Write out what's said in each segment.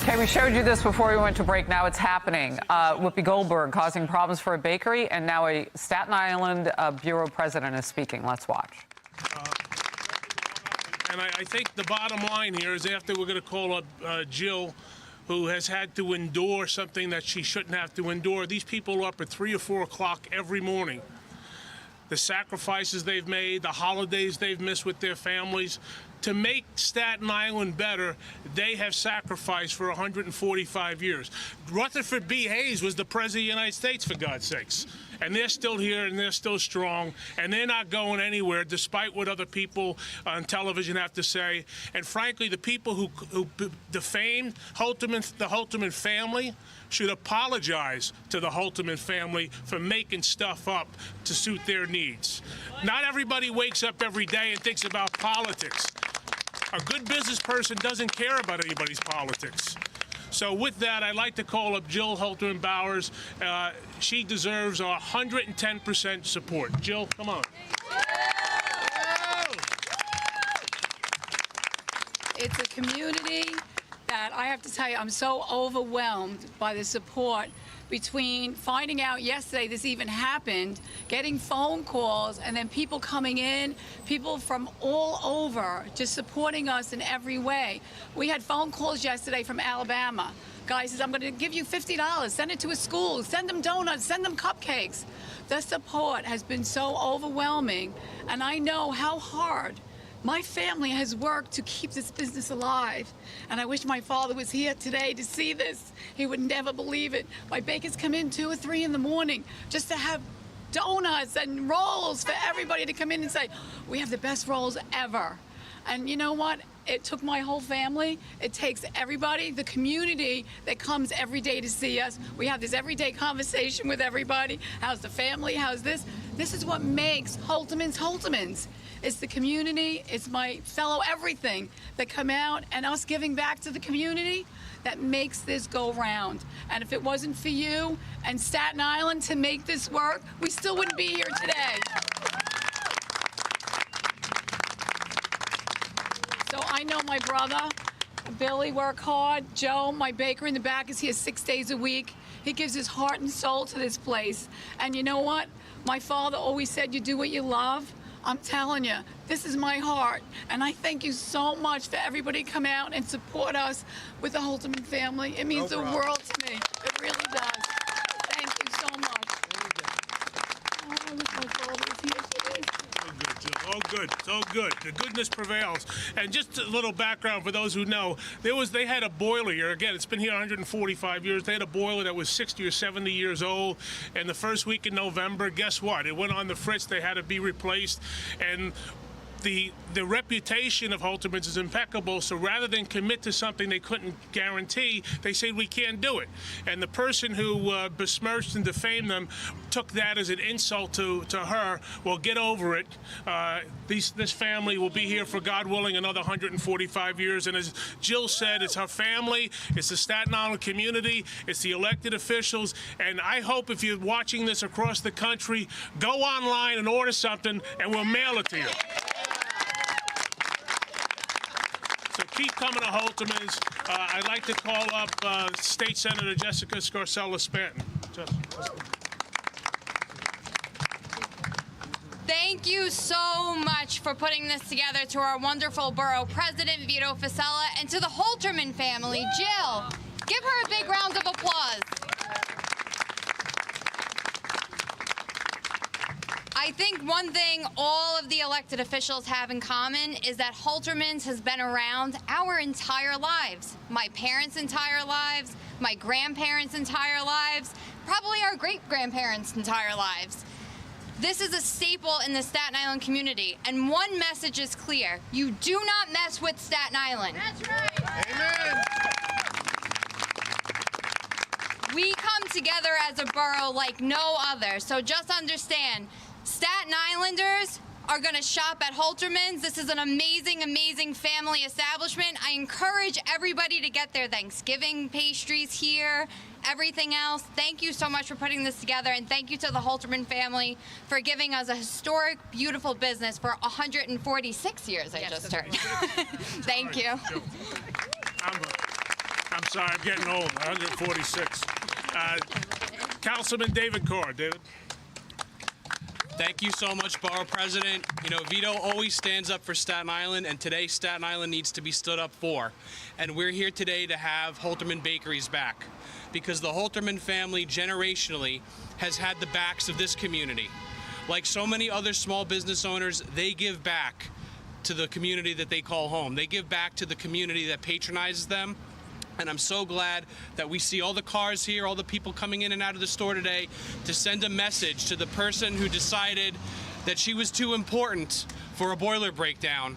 Okay, we showed you this before we went to break. Now it's happening. Whoopi Goldberg causing problems for a bakery, and now a Staten Island bureau president is speaking. Let's watch. And I think the bottom line here is after we're going to call up Jill, who has had to endure something that she shouldn't have to endure. These people are up at 3 or 4 o'clock every morning. The sacrifices they've made, the holidays they've missed with their families. To make Staten Island better, they have sacrificed for 145 years. Rutherford B. Hayes was the President of the United States, for God's sakes. And they're still here, and they're still strong, and they're not going anywhere, despite what other people on television have to say. And frankly, the people who defamed the Holterman family should apologize to the Holterman family for making stuff up to suit their needs. Not everybody wakes up every day and thinks about politics. A good business person doesn't care about anybody's politics. So with that, I'd like to call up Jill Holterman Bowers. She deserves 110% support. Jill, come on. It's a community that I have to tell you, I'm so overwhelmed by the support between finding out yesterday this even happened, getting phone calls, and then people coming in, people from all over just supporting us in every way. We had phone calls yesterday from Alabama. Guy says, I'm going to give you $50, send it to a school, send them donuts, send them cupcakes. The support has been so overwhelming, and I know how hard my family has worked to keep this business alive, and I wish my father was here today to see this. He would never believe it. My bakers come in 2 or 3 in the morning just to have donuts and rolls for everybody to come in and say, we have the best rolls ever. And you know what? It took my whole family. It takes everybody, the community that comes every day to see us. We have this everyday conversation with everybody. How's the family? How's this? This is what makes Holterman's Holterman's. It's the community, it's my fellow everything that come out, and us giving back to the community that makes this go round. And if it wasn't for you and Staten Island to make this work, we still wouldn't be here today. So I know my brother, Billy, work hard. Joe, my baker in the back, is here 6 days a week. He gives his heart and soul to this place. And you know what? My father always said, you do what you love. I'm telling you, this is my heart. And I thank you so much for everybody to come out and support us with the Holterman family. It means the world to me. It really does. Thank you so much. Oh, I wish my father was here today. Oh, good. Oh, good. The goodness prevails. And just a little background for those who know, they had a boiler here. Again, it's been here 145 years. They had a boiler that was 60 or 70 years old. And the first week in November, guess what? It went on the fritz. They had to be replaced. And the reputation of Holterman's is impeccable, so rather than commit to something they couldn't guarantee, they said we can't do it. And the person who besmirched and defamed them took that as an insult to her. Well, get over it. This family will be here for, God willing, another 145 years. And as Jill said, it's her family, it's the Staten Island community, it's the elected officials. And I hope if you're watching this across the country, go online and order something, and we'll mail it to you. So keep coming to Holterman's. I'd like to call up State Senator Jessica Scarcella-Spanton. Thank you so much for putting this together, to our wonderful borough president, Vito Fasella, and to the Holterman family. Jill, give her a big round of applause. I think one thing all of the elected officials have in common is that Holterman's has been around our entire lives. My parents' entire lives, my grandparents' entire lives, probably our great-grandparents' entire lives. This is a staple in the Staten Island community, and one message is clear. You do not mess with Staten Island. That's right. Amen. We come together as a borough like no other, so just understand, Staten Islanders are going to shop at Holterman's. This is an amazing, amazing family establishment. I encourage everybody to get their Thanksgiving pastries here, everything else. Thank you so much for putting this together, and thank you to the Holterman family for giving us a historic, beautiful business for 146 years, I just heard. Thank you. I'm sorry, I'm getting old. 146. Councilman David Carr. David. Thank you so much, Borough President. You know, Vito always stands up for Staten Island, and today Staten Island needs to be stood up for. And we're here today to have Holterman Bakeries back, because the Holterman family generationally has had the backs of this community. Like so many other small business owners, they give back to the community that they call home. They give back to the community that patronizes them. And I'm so glad that we see all the cars here, all the people coming in and out of the store today to send a message to the person who decided that she was too important for a boiler breakdown,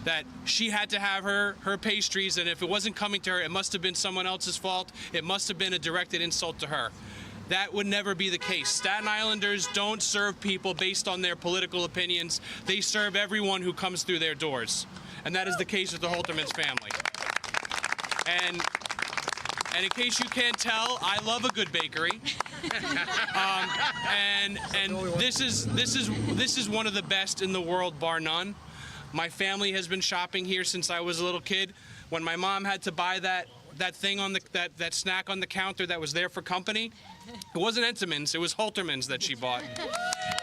that she had to have her pastries, and if it wasn't coming to her, it must have been someone else's fault. It must have been a directed insult to her. That would never be the case. Staten Islanders don't serve people based on their political opinions. They serve everyone who comes through their doors. And that is the case with the Holtermans family. And in case you can't tell, I love a good bakery. And this is one of the best in the world, bar none. My family has been shopping here since I was a little kid. When my mom had to buy that thing on that snack on the counter that was there for company, it wasn't Entenmann's, it was Holterman's that she bought.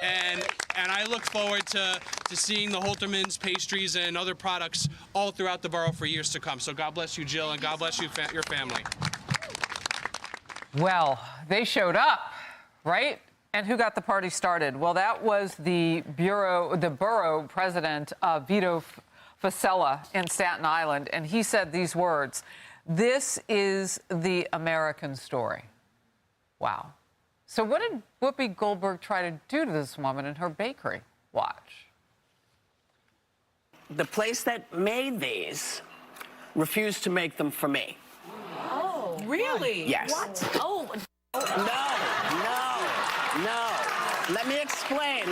And I look forward to seeing the Holterman's pastries and other products all throughout the borough for years to come. So God bless you, Jill, and God bless you, your family. Well, they showed up, right? And who got the party started? Well, that was the borough president, Vito Fasella in Staten Island, and he said these words: "This is the American story." Wow. So what did Whoopi Goldberg try to do to this woman in her bakery? Watch. The place that made these refused to make them for me. Oh. Really? Yes. What? Oh. No. Let me explain.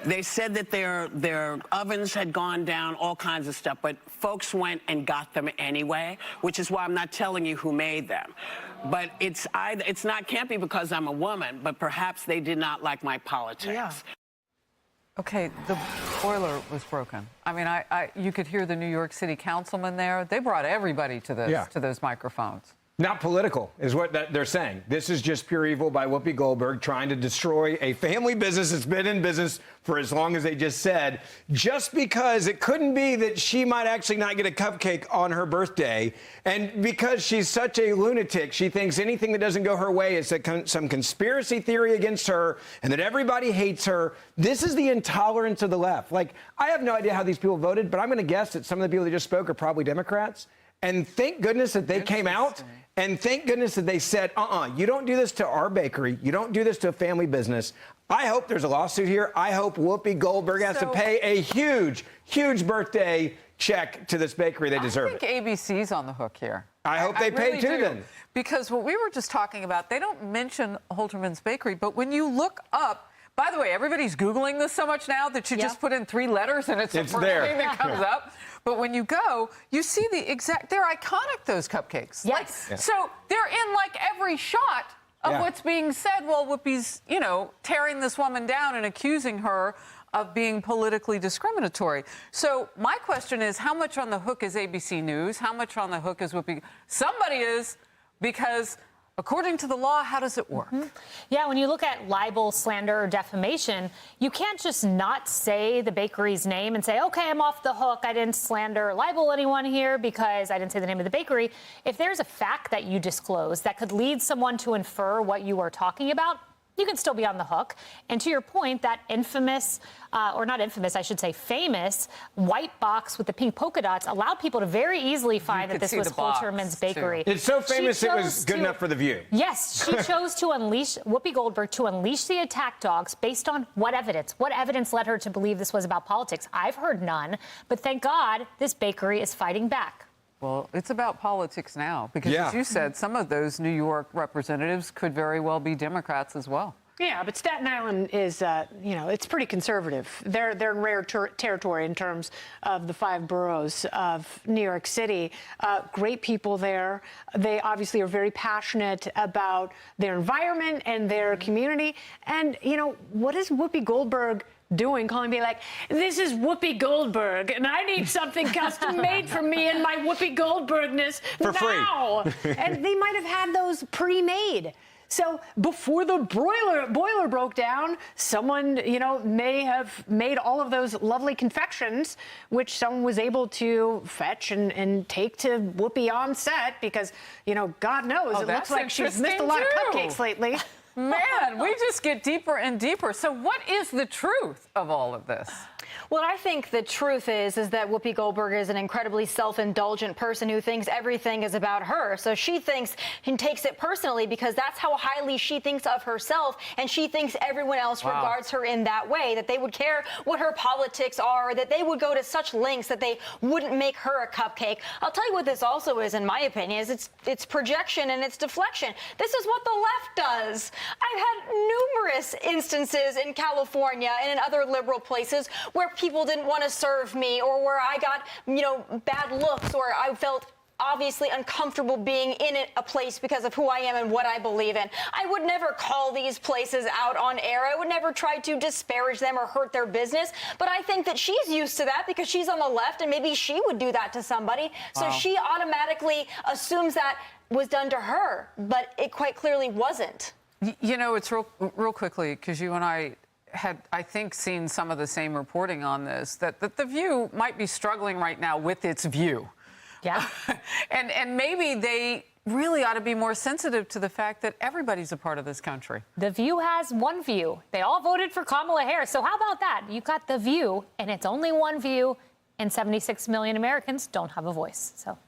They said that their ovens had gone down, all kinds of stuff, but folks went and got them anyway, which is why I'm not telling you who made them. But can't be because I'm a woman, but perhaps they did not like my politics. Yeah. Okay, the boiler was broken. I mean, you could hear the New York City councilman there. They brought everybody to those microphones. Not political, is what they're saying. This is just pure evil by Whoopi Goldberg trying to destroy a family business that's been in business for as long as they just said, just because it couldn't be that she might actually not get a cupcake on her birthday, and because she's such a lunatic, she thinks anything that doesn't go her way is some conspiracy theory against her, and that everybody hates her. This is the intolerance of the left. Like, I have no idea how these people voted, but I'm going to guess that some of the people that just spoke are probably Democrats. And thank goodness that they came out, and thank goodness that they said, you don't do this to our bakery. You don't do this to a family business. I hope there's a lawsuit here. I hope Whoopi Goldberg has to pay a huge, huge birthday check to this bakery. They deserve it. I think ABC's on the hook here. I hope they pay too, then. Because what we were just talking about, they don't mention Holterman's Bakery, but when you look up, by the way, everybody's Googling this so much now that you just put in 3 letters and it's the first thing that comes up. But when you go, you see they're iconic, those cupcakes. Yes. So they're in like every shot of what's being said while Whoopi's, tearing this woman down and accusing her of being politically discriminatory. So my question is, how much on the hook is ABC News? How much on the hook is Whoopi? Somebody is, because according to the law, how does it work? Mm-hmm. Yeah, when you look at libel, slander, or defamation, you can't just not say the bakery's name and say, okay, I'm off the hook. I didn't slander or libel anyone here because I didn't say the name of the bakery. If there's a fact that you disclose that could lead someone to infer what you are talking about, you can still be on the hook. And to your point, that infamous, or not infamous, I should say famous, white box with the pink polka dots allowed people to very easily find that this was Holterman's Bakery. It's so famous it was good enough for The View. Yes, she chose to unleash, Whoopi Goldberg, to unleash the attack dogs based on what evidence? What evidence led her to believe this was about politics? I've heard none, but thank God this bakery is fighting back. Well, it's about politics now, because as you said, some of those New York representatives could very well be Democrats as well. Yeah, but Staten Island is, it's pretty conservative. They're in rare territory in terms of the 5 boroughs of New York City. Great people there. They obviously are very passionate about their environment and their community. And, what is Whoopi Goldberg doing, calling me like, this is Whoopi Goldberg, and I need something custom made for me and my Whoopi Goldbergness For free. now. And they might have had those pre-made. So before the boiler broke down, someone, may have made all of those lovely confections, which someone was able to fetch and take to Whoopi on set because, God knows, it looks like she's missed a lot of cupcakes lately. Man, we just get deeper and deeper. So what is the truth of all of this? Well, I think the truth is that Whoopi Goldberg is an incredibly self-indulgent person who thinks everything is about her. So she thinks and takes it personally because that's how highly she thinks of herself, and she thinks everyone else regards her in that way, that they would care what her politics are, that they would go to such lengths that they wouldn't make her a cupcake. I'll tell you what this also is, in my opinion, is it's projection and it's deflection. This is what the left does. I've had numerous instances in California and in other liberal places where people didn't want to serve me, or where I got, bad looks, or I felt obviously uncomfortable being in a place because of who I am and what I believe in. I would never call these places out on air. I would never try to disparage them or hurt their business. But I think that she's used to that because she's on the left, and maybe she would do that to somebody. So she automatically assumes that was done to her, but it quite clearly wasn't. It's real quickly, because you and I had, I think, seen some of the same reporting on this, that The View might be struggling right now with its view. Yeah. and maybe they really ought to be more sensitive to the fact that everybody's a part of this country. The View has one view. They all voted for Kamala Harris. So how about that? You got The View, and it's only one view, and 76 million Americans don't have a voice. So there